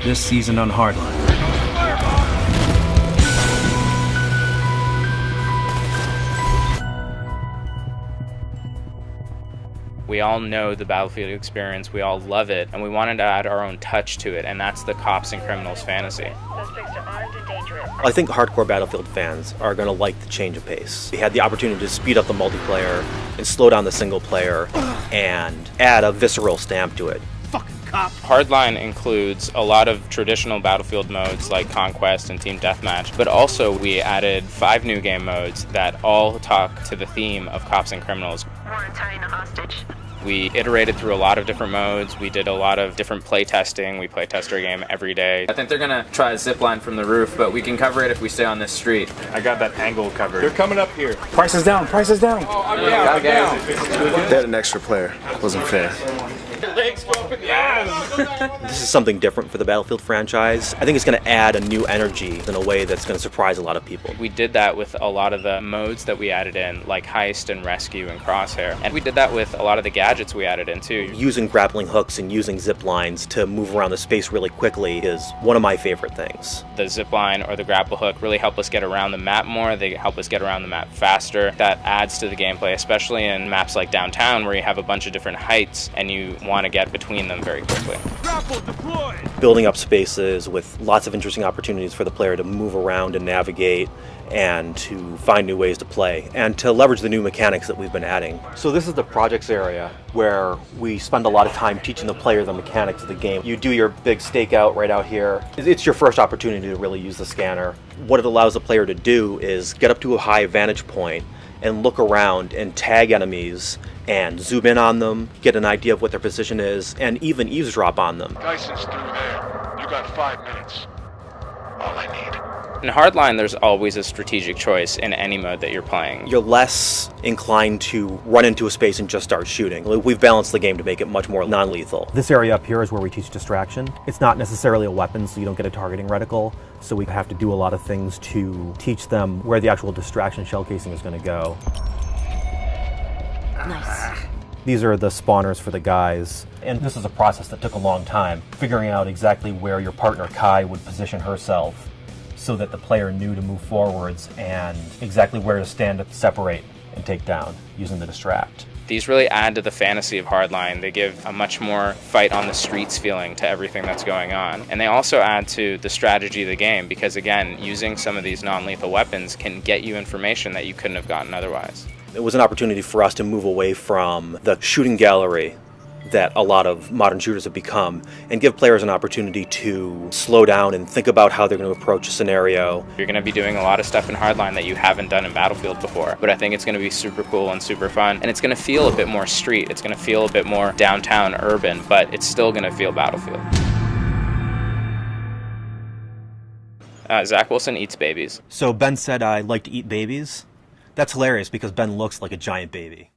this season on Hardline. We all know the Battlefield experience, we all love it, and we wanted to add our own touch to it, and that's the cops and criminals fantasy. Suspects are armed and dangerous. I think hardcore Battlefield fans are going to like the change of pace. We had the opportunity to speed up the multiplayer and slow down the single player and add a visceral stamp to it. Hardline includes a lot of traditional Battlefield modes like Conquest and Team Deathmatch, but also we added 5 new game modes that all talk to the theme of cops and criminals. We're tying a hostage. We iterated through a lot of different modes. We did a lot of different play testing. We play test our game every day. I think they're gonna try a zip line from the roof, but we can cover it if we stay on this street. I got that angle covered. They're coming up here. Price is down, price is down. Oh, I'm down, I'm down. They had an extra player. Wasn't fair. Legs go up in the air. This is something different for the Battlefield franchise. I think it's going to add a new energy in a way that's going to surprise a lot of people. We did that with a lot of the modes that we added in, like Heist and Rescue and Crosshair. And we did that with a lot of the gadgets we added in too. Using grappling hooks and using zip lines to move around the space really quickly is one of my favorite things. The zip line or the grapple hook really help us get around the map more. They help us get around the map faster. That adds to the gameplay, especially in maps like Downtown where you have a bunch of different heights and you want to get between them very quickly. Building up spaces with lots of interesting opportunities for the player to move around and navigate and to find new ways to play and to leverage the new mechanics that we've been adding. So this is the projects area where we spend a lot of time teaching the player the mechanics of the game. You do your big stakeout right out here. It's your first opportunity to really use the scanner. What it allows the player to do is get up to a high vantage point and look around and tag enemies and zoom in on them, get an idea of what their position is, and even eavesdrop on them. Dyson's through there. You got 5 minutes. All I need. In Hardline, there's always a strategic choice in any mode that you're playing. You're less inclined to run into a space and just start shooting. We've balanced the game to make it much more non-lethal. This area up here is where we teach distraction. It's not necessarily a weapon, so you don't get a targeting reticle, so we have to do a lot of things to teach them where the actual distraction shell casing is going to go. Nice. These are the spawners for the guys, and this is a process that took a long time, figuring out exactly where your partner Kai would position herself so that the player knew to move forwards and exactly where to stand to separate and take down using the distract. These really add to the fantasy of Hardline. They give a much more fight on the streets feeling to everything that's going on. And they also add to the strategy of the game because, again, using some of these non-lethal weapons can get you information that you couldn't have gotten otherwise. It was an opportunity for us to move away from the shooting gallery that a lot of modern shooters have become and give players an opportunity to slow down and think about how they're going to approach a scenario. You're going to be doing a lot of stuff in Hardline that you haven't done in Battlefield before, but I think it's going to be super cool and super fun, and it's going to feel a bit more street. It's going to feel a bit more downtown urban, but it's still going to feel Battlefield. Zach Wilson eats babies. So Ben said I like to eat babies. That's hilarious because Ben looks like a giant baby.